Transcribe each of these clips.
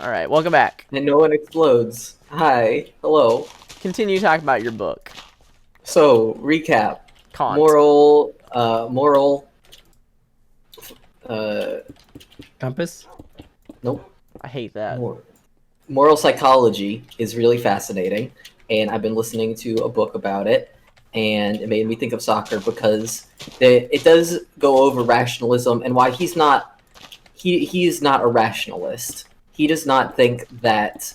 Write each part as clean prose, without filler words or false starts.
All right, welcome back. And no one explodes. Hi. Hello. Continue talking about your book. So, recap. Kant. Moral, uh, Compass? nope. I hate that. Moral psychology is really fascinating, and I've been listening to a book about it, and it made me think of soccer because it does go over rationalism and why he is not a rationalist. He does not think that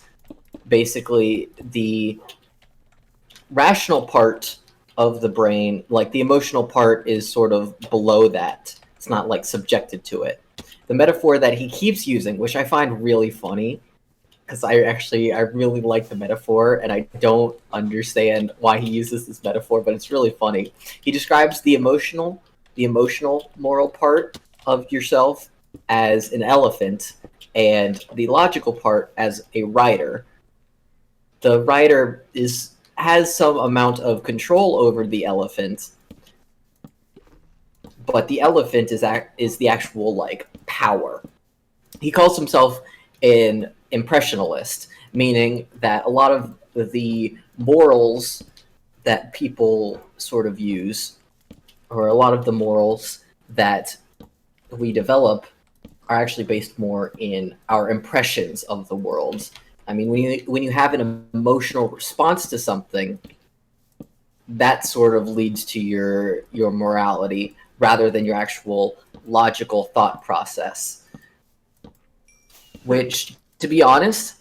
basically the rational part of the brain, like the emotional part, is sort of below that. It's not like subjected to it. The metaphor that he keeps using, which I find really funny, because I really like the metaphor, and I don't understand why he uses this metaphor, but it's really funny. He describes the emotional moral part of yourself as an elephant, and the logical part as a rider. The rider has some amount of control over the elephant, but the elephant is the actual like power. He calls himself an impressionalist, meaning that a lot of the morals that people sort of use, or a lot of the morals that we develop, are actually based more in our impressions of the world. I mean, when you have an emotional response to something, that sort of leads to your morality rather than your actual logical thought process. Which, to be honest,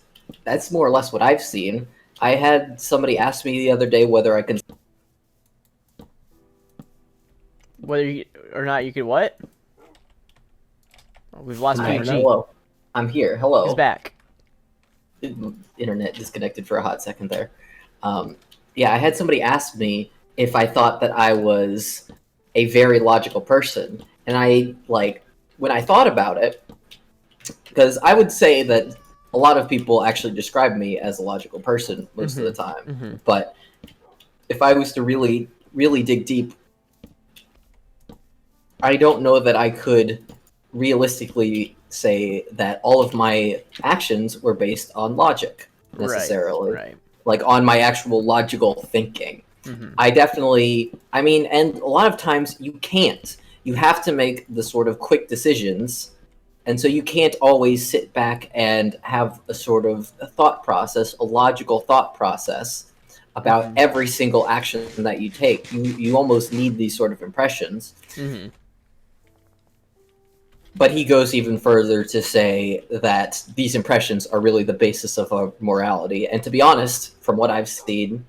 that's more or less what I've seen. I had somebody ask me the other day whether I can... Whether or not you could what? Oh, we've lost PG. Hello. I'm here. Hello. He's back. Internet disconnected for a hot second there. Yeah, I had somebody ask me if I thought that I was a very logical person. And when I thought about it, because I would say that a lot of people actually describe me as a logical person most of the time. But if I was to really, really dig deep, I don't know that I could realistically say that all of my actions were based on logic necessarily. Right. Like on my actual logical thinking. I mean, and a lot of times you can't. You have to make the sort of quick decisions, and so you can't always sit back and have a sort of a thought process, a logical thought process about every single action that you take. You almost need these sort of impressions. But he goes even further to say that these impressions are really the basis of our morality. And to be honest, from what I've seen,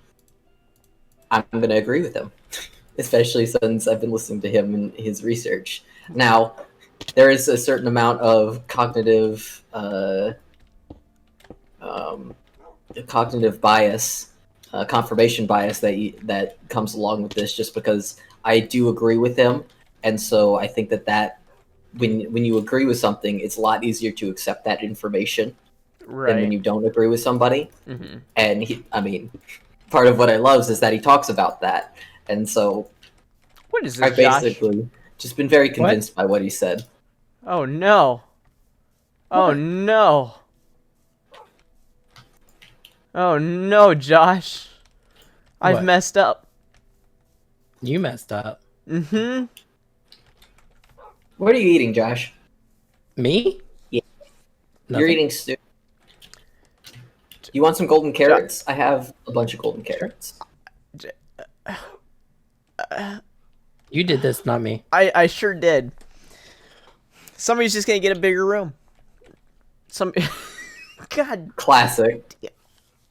I'm going to agree with him, especially since I've been listening to him and his research. Now, there is a certain amount of cognitive bias, confirmation bias that comes along with this, just because I do agree with him. And so I think that when you agree with something, it's a lot easier to accept that information than when you don't agree with somebody. And part of what I love is that he talks about that, and so what is this, I've basically just been very convinced by what he said. Oh no! Oh no! Oh no, Josh! I've messed up. You messed up. What are you eating, Josh? Me? Yeah. Nothing. You're eating stew. You want some golden carrots? I have a bunch of golden carrots. You did this, not me. I sure did. Somebody's just gonna get a bigger room. God. Classic.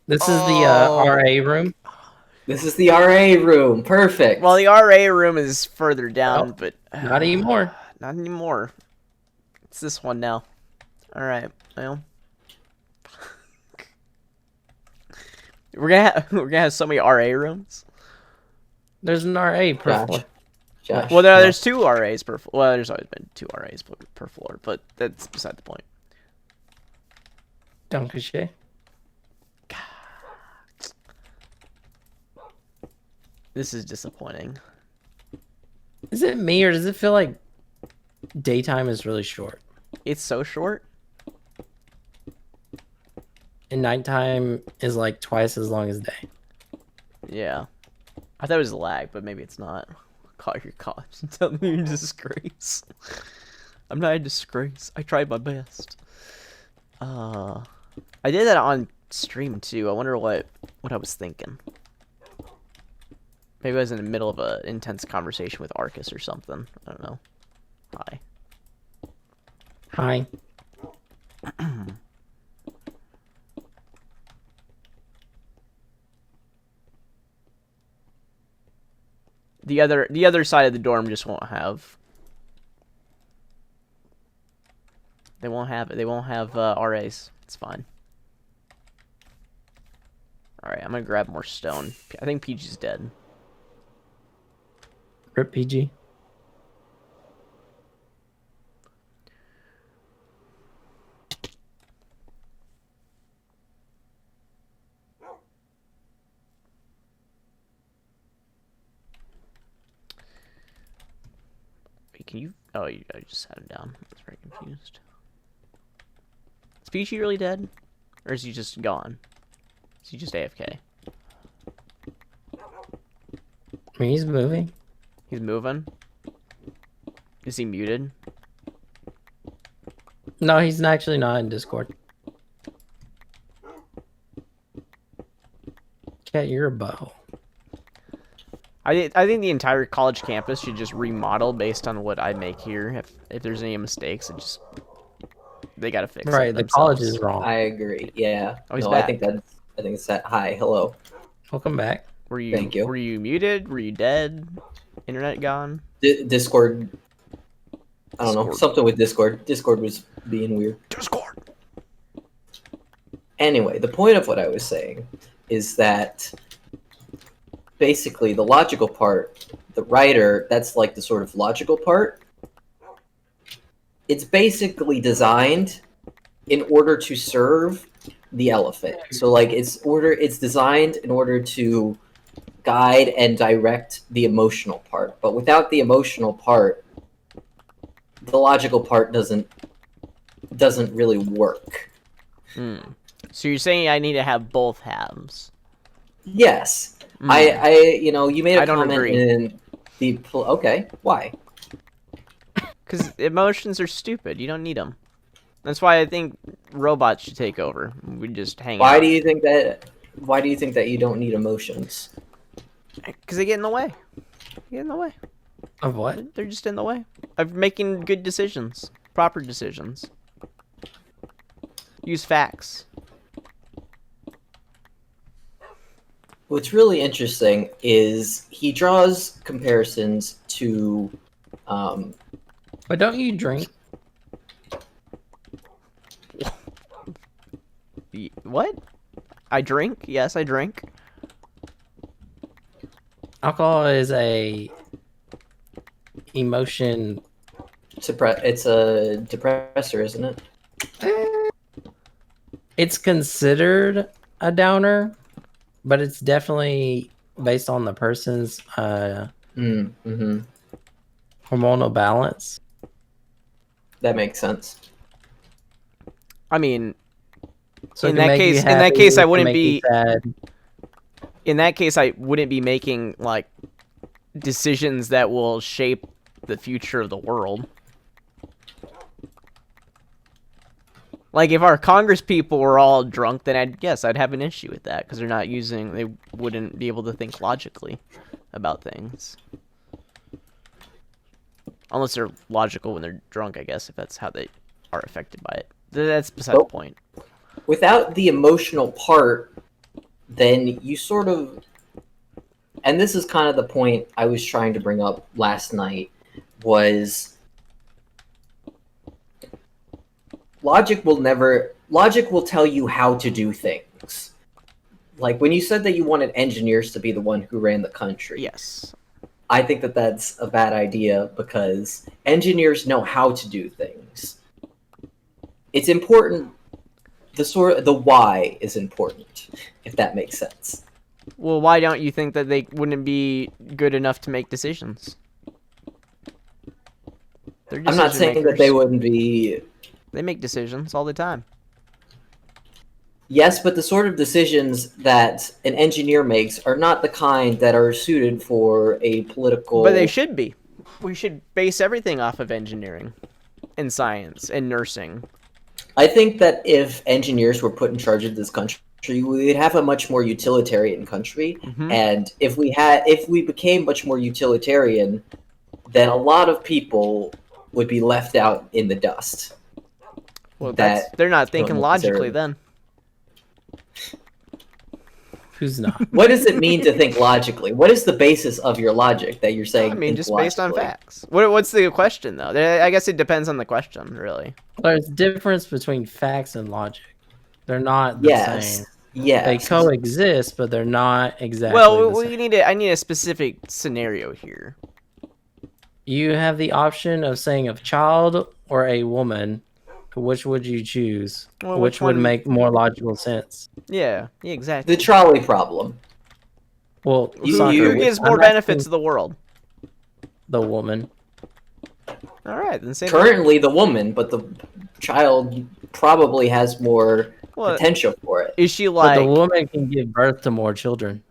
This is the RA room. This is the RA room. Perfect. Well, the RA room is further down, but not anymore. Not anymore. It's this one now. All right. Well, we're gonna have so many RA rooms. There's an RA per floor. Josh. Well, there's two RAs per floor. Well, there's always been two RAs per floor, but that's beside the point. Don't cliche. This is disappointing. Is it me, or does it feel like daytime is really short? It's so short. And nighttime is like twice as long as day. Yeah. I thought it was lag, but maybe it's not. Call your cops and tell me you're a disgrace. I'm not a disgrace. I tried my best. I did that on stream too. I wonder what I was thinking. Maybe I was in the middle of an intense conversation with Arcus or something. I don't know. Hi. Hi. The other side of the dorm just won't have. They won't have it. They won't have RAs. It's fine. All right, I'm gonna grab more stone. I think Peachy's dead. Rip PG. Wait, can you? Oh, I just sat him down. I was very confused. Is Peachy really dead, or is he just gone? Is he just AFK? I mean, he's moving. He's moving. Is he muted? No, he's actually not in Discord. Cat, you're a butthole. I think the entire college campus should just remodel based on what I make here. If there's any mistakes, it just they gotta fix it Right, the themselves. college is wrong. I agree. Yeah. Oh, he's no, back. I think it's that. Hi, hello. Welcome back. Thank you. Were you muted? Were you dead? Internet gone? Discord. I don't know, Discord. something with Discord. Discord was being weird. Discord. Anyway, the point of what I was saying is that basically the logical part, the writer, that's like the sort of logical part. It's basically designed in order to serve the elephant. So like it's designed in order to guide and direct the emotional part. But without the emotional part, the logical part doesn't really work. So you're saying I need to have both halves? Yes. You made a I don't comment agree. in the okay, why? Because emotions are stupid. You don't need them. That's why I think robots should take over. We just hang out. Why do you think that you don't need emotions? Because they get in the way. They get in the way. Of what? They're just in the way of making good decisions, proper decisions. Use facts. What's really interesting is he draws comparisons to But don't you drink? What? I drink? Yes, I drink. Alcohol is a emotion. it's a depressor, isn't it? It's considered a downer, but it's definitely based on the person's Mm-hmm. hormonal balance. That makes sense. I mean, So it in can that make you case, in that happy, case, it I can wouldn't make you be. sad. In that case, I wouldn't be making like decisions that will shape the future of the world. Like if our Congress people were all drunk, then I'd have an issue with that because they wouldn't be able to think logically about things. Unless they're logical when they're drunk, I guess, if that's how they are affected by it. That's beside the point. Without the emotional part, then you sort of, and this is kind of the point I was trying to bring up last night, was logic will tell you how to do things. Like when you said that you wanted engineers to be the one who ran the country. Yes. I think that that's a bad idea because engineers know how to do things. It's important. The why is important, if that makes sense. Well, why don't you think that they wouldn't be good enough to make decisions? They're I'm not saying that decision-makers. they wouldn't be. They make decisions all the time. Yes, but the sort of decisions that an engineer makes are not the kind that are suited for a political. But they should be. We should base everything off of engineering and science and nursing. I think that if engineers were put in charge of this country, we'd have a much more utilitarian country. Mhm. And if we became much more utilitarian, then a lot of people would be left out in the dust. Well, they're not thinking don't logically necessarily- then. Who's not? What does it mean to think logically? What is the basis of your logic that you're saying? I mean, think just based on logically? facts. What's the question though? I guess it depends on the question, really. There's difference between facts and logic. They're not the Yes. same. Yes. They coexist, but they're not exactly Well, the same. I need a specific scenario here. You have the option of saying a child or a woman. Which would you choose? Well, which which would one- make more logical sense? Yeah, exactly. The trolley problem. Well, You- Sakura, you Who gives I'm more asking benefits to the world? the woman. All right, then say Currently, the woman, but the child probably has more Well, potential for it. is she But like? the woman can give birth to more children.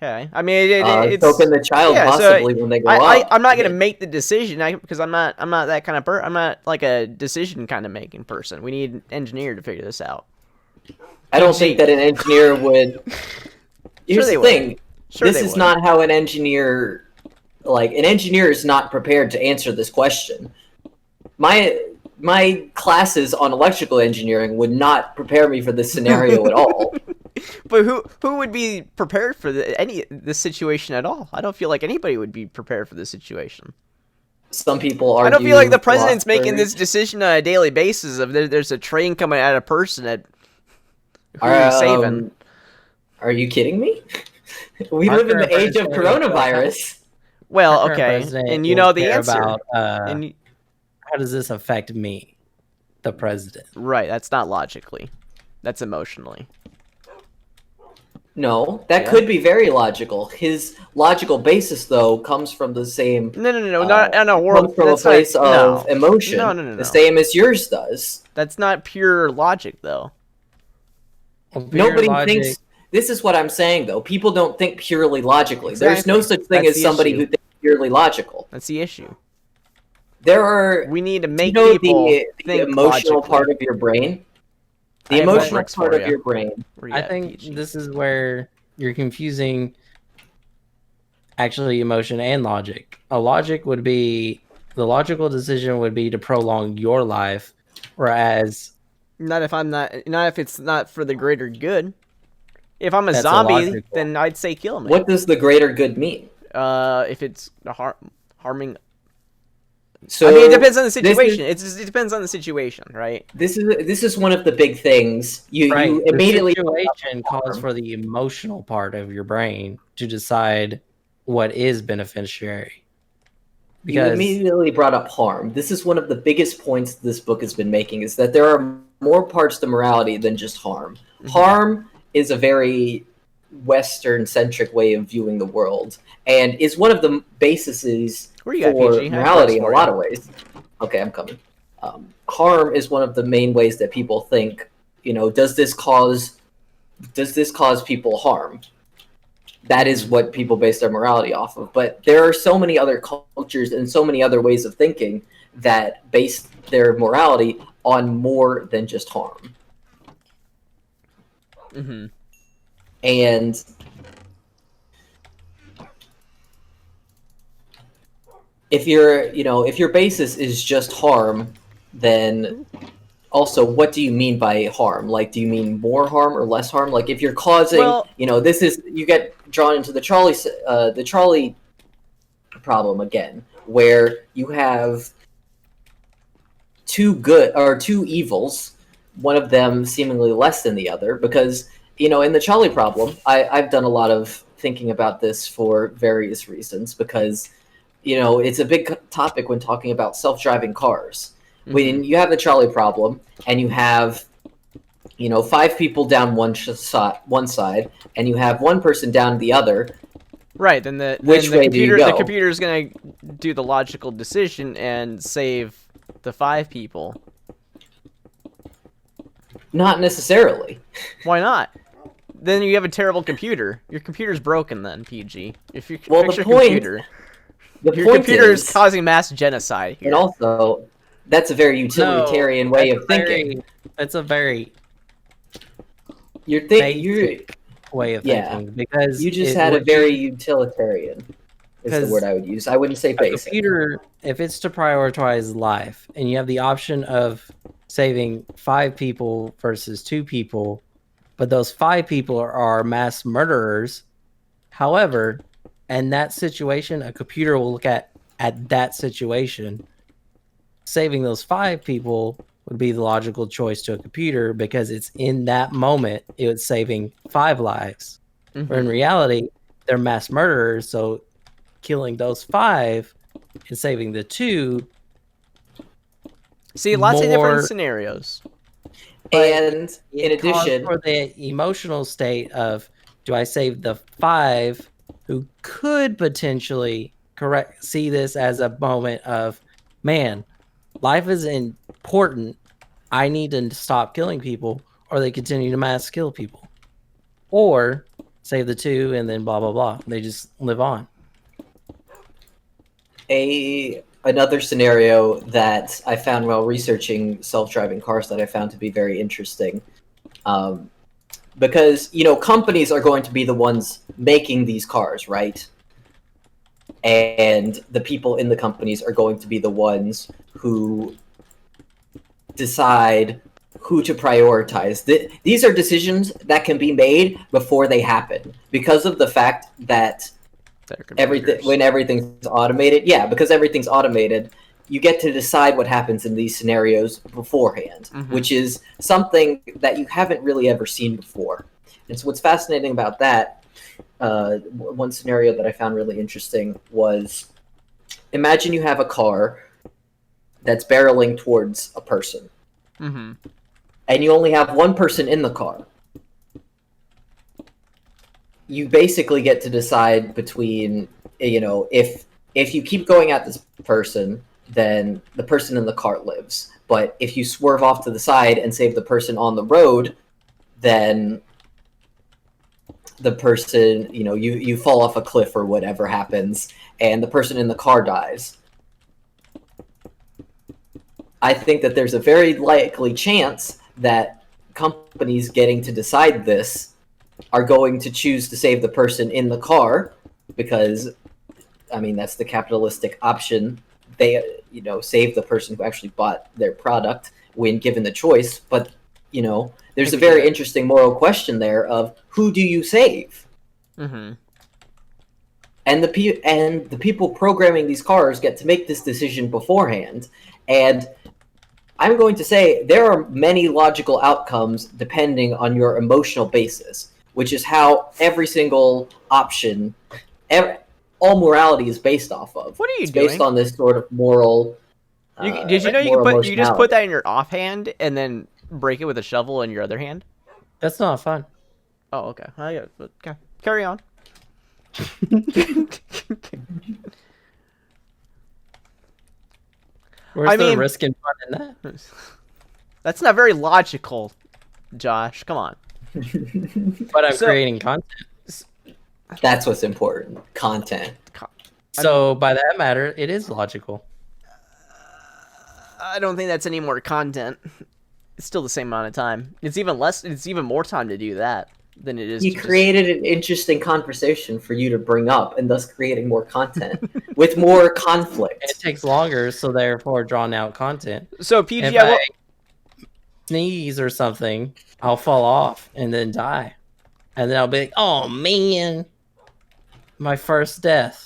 Okay, I mean, it's. So can the child yeah, so possibly when they grow up. I'm not gonna make the decision because I'm not that kind of I'm not like a decision kind of making person. We need an engineer to figure this out. I don't think that an engineer would. Here's they the would. thing. Sure, This they is would. not how an engineer. Like an engineer is not prepared to answer this question. My classes on electrical engineering would not prepare me for this scenario at all. But who would be prepared for this situation at all? I don't feel like anybody would be prepared for this situation. Some people argue. I don't feel like the president's making philosophers. this decision on a daily basis of there's a train coming at a person at who Are, he's saving. Are you kidding me? We Our live in the current age of president- coronavirus. Well, Our current okay, president and you will know the care answer. About, And y- how does this affect me, the president? right, that's not logically. That's emotionally. No, that Yeah. could be very logical. His logical basis, though, comes from the same. No, Uh, not in a Comes world. from a That's place not, of no. emotion. No. The same as yours does. That's not pure logic, though. Well, pure Nobody logic- thinks. This is what I'm saying, though. People don't think purely logically. There's no Exactly. such thing That's as the somebody issue. who thinks purely logical. That's the issue. There are. We need to You make know people the think emotional logically. part of your brain. I The have emotional homeworks part for of ya. your brain. Where you I at, think Peachy? this is where you're confusing actually emotion and logic. The logical decision would be to prolong your life, whereas Not if it's not for the greater good. If I'm a That's zombie, illogical. then I'd say kill me. What does the greater good mean? If it's harming. So I mean, it depends on the this is- situation. It depends on the situation, right? This is one of the big things. You the immediately situation calls for the emotional part of your brain to decide what is beneficiary. you Because immediately brought up harm. This is one of the biggest points this book has been making is that there are more parts to morality than just harm. Mhm. Harm is a very Western centric way of viewing the world and is one of the bases Where you at, for PG? I have morality in a quests for lot ya. of ways. Okay, I'm coming. Harm is one of the main ways that people think, does this cause people harm? That is what people base their morality off of. But there are so many other cultures and so many other ways of thinking that base their morality on more than just harm. Mm-hmm. And if your basis is just harm, then also what do you mean by harm? Like, do you mean more harm or less harm? Like, if you're causing, Well- you get drawn into the trolley problem again, where you have two evils, one of them seemingly less than the other, because in the trolley problem, I've done a lot of thinking about this for various reasons, because it's a big topic when talking about self-driving cars. When you have the trolley problem and you have 5 people down one side and you have one person down the other, Right, then the Which way do you the go? computer is gonna do the logical decision and save the 5 people. Not necessarily. Why not? Then you have a terrible computer. Your computer's broken then, PG. If you Well, fix the your point- computer, The your point computer is is, causing mass genocide here. and also, that's a very utilitarian way of thinking. It's a very You're way of Yeah. thinking because you just it had a would be- very utilitarian. Is the 'Cause word I would use. I wouldn't say a basic. computer, if it's to prioritize life and you have the option of saving 5 people versus 2 people, but those 5 people are mass murderers. However, in that situation, a computer will look at that situation. Saving those 5 people would be the logical choice to a computer because it's in that moment it's saving 5 lives. Mhm. Where in reality, they're mass murderers, so killing those 5 and saving the 2. See, lots of different more- scenarios. And in It calls addition, for the emotional state of, do I save the 5 who could potentially see this as a moment of, man, life is important. I need to stop killing people, or they continue to mass kill people, or save the 2 and then blah blah blah. They just live on. another scenario that I found while researching self-driving cars that I found to be very interesting, because companies are going to be the ones making these cars, right? And the people in the companies are going to be the ones who decide who to prioritize. These are decisions that can be made before they happen because of the fact that when everything's automated, because everything's automated, you get to decide what happens in these scenarios beforehand, which is something that you haven't really ever seen before. And so what's fascinating about that, one scenario that I found really interesting was, imagine you have a car that's barreling towards a person. And you only have one person in the car. You basically get to decide between, if you keep going at this person, then the person in the car lives. But if you swerve off to the side and save the person on the road, then the person, you fall off a cliff or whatever happens, and the person in the car dies. I think that there's a very likely chance that companies getting to decide this are going to choose to save the person in the car because, that's the capitalistic option. They, save the person who actually bought their product when given the choice. But, there's a very interesting moral question there of who do you save? And the people programming these cars get to make this decision beforehand. And I'm going to say there are many logical outcomes depending on your emotional basis, which is how every single option, all morality is based off of. What are you it's doing? Based on this sort of moral. Did you know you just put that in your offhand and then break it with a shovel in your other hand? That's not fun. Oh, okay. Okay. Carry on. Where's the risk and fun in that? That's not very logical, Josh. Come on. But I'm creating content. That's what's important. Content. So by that matter, it is logical. I don't think that's any more content. It's still the same amount of time. It's even less. It's even more time to do that than it is. You created an interesting conversation for you to bring up, and thus creating more content with more conflict. It takes longer, so therefore drawn out content. So PG, if I sneeze or something, I'll fall off and then die, and then I'll be like, "Oh man, my first death."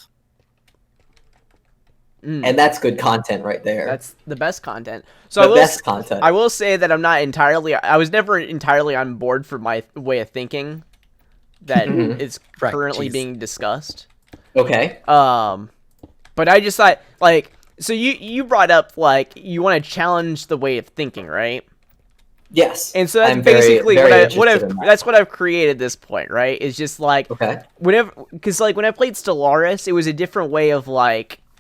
And that's good content right there. That's the best content. So content. I will say that I was never entirely on board for my way of thinking that is currently being discussed. Okay. But I just thought, so you brought up, you want to challenge the way of thinking, right? Yes. And so that's basically that's what I've created at this point, right? It's just because when I played Stellaris, it was a different way of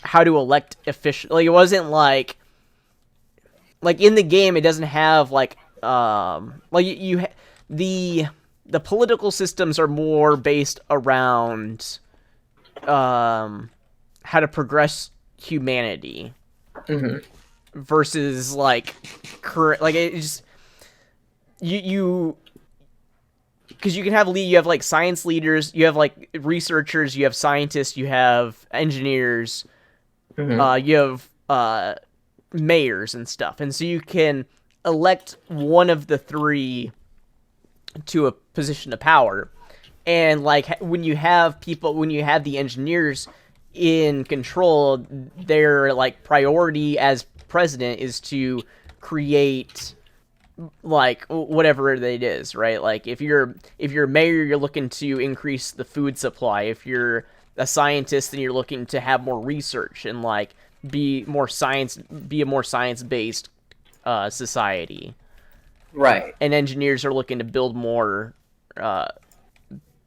how to elect official. It wasn't like in the game, it doesn't have like the political systems are more based around how to progress humanity versus like current, like it just you because you can have you have like science leaders, you have like researchers, you have scientists, you have engineers, you have mayors and stuff, and so you can elect one of the three to a position of power. And like when you have the engineers in control, their like priority as president is to create like whatever it is, right? Like if you're a mayor, you're looking to increase the food supply. If you're a scientist, then you're looking to have more research and like be a more science-based society. Right. And engineers are looking to build more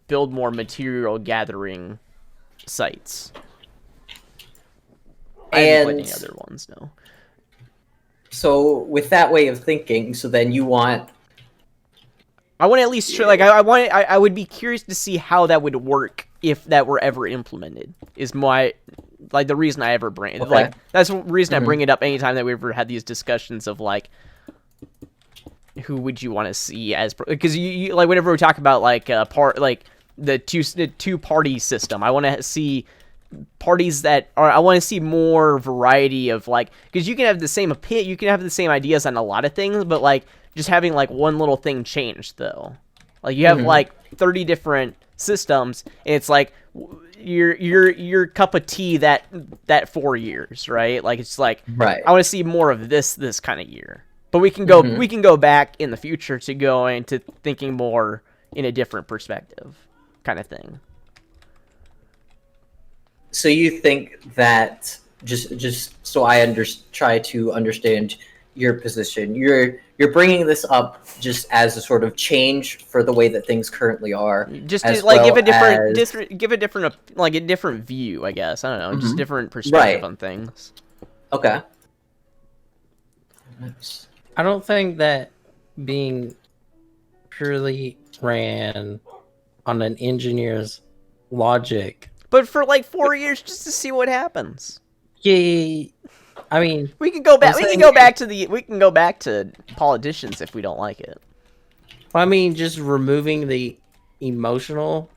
material gathering sites. I haven't played any other ones, no. So with that way of thinking, so then you want... I want to at least like I would be curious to see how that would work if that were ever implemented. Is my like the reason I ever bring it. Okay. Like that's the reason I bring it up anytime that we've ever had these discussions of like who would you want to see as, because you like whenever we talk about like the two party system, I want to see parties that are, I want to see more variety of like, because you can have the same you can have the same ideas on a lot of things, but like just having like one little thing changed though. Like you have like 30 different systems, and it's like your cup of tea that 4 years, right? Like it's like, right. I want to see more of this kind of year. But we can go back in the future to go into thinking more in a different perspective, kind of thing. So you think that just so I try to understand your position, you're bringing this up just as a sort of change for the way that things currently are, just to, like give a different view, I guess. I don't know, just different perspective on things. Okay. Nice. I don't think that being purely ran on an engineer's logic. But for like 4 years, just to see what happens. Yeah, I mean, we can go back. We can go back to politicians if we don't like it. I mean, just removing the emotional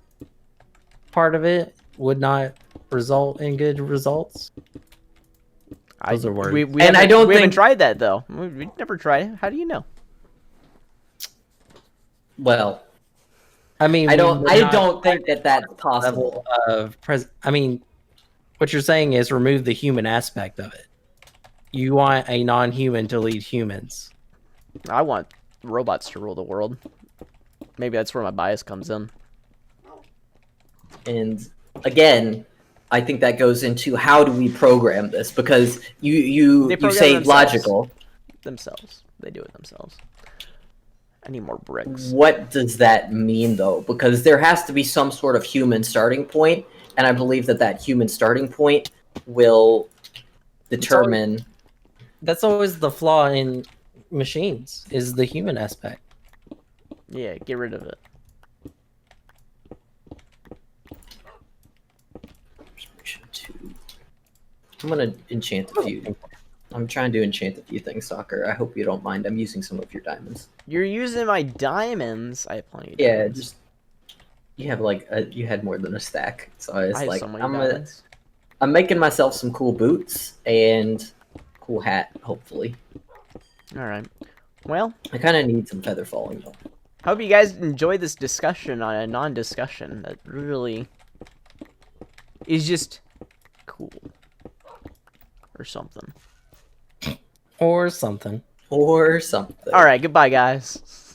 part of it would not result in good results. Those are words. We haven't tried that though. We never tried it. How do you know? Well, I mean, I don't think that that's possible. I mean, what you're saying is remove the human aspect of it. You want a non-human to lead humans. I want robots to rule the world. Maybe that's where my bias comes in. And again, I think that goes into how do we program this, because you say logical. Themselves. They do it themselves. I need more bricks. What does that mean though? Because there has to be some sort of human starting point, and I believe that human starting point will determine. That's always the flaw in machines, is the human aspect. Yeah, get rid of it. I'm gonna enchant a few. I'm trying to enchant a few things, Soccer. I hope you don't mind. I'm using some of your diamonds. You're using my diamonds? I have plenty of diamonds. diamonds. Yeah, just you have like you had more than a stack, so I was like, so many I'm making myself some cool boots and cool hat, hopefully. All right. Well, I kind of need some feather falling though. Hope you guys enjoyed this discussion on a non-discussion that really is just cool or something. Or something. Or something. All right, goodbye, guys.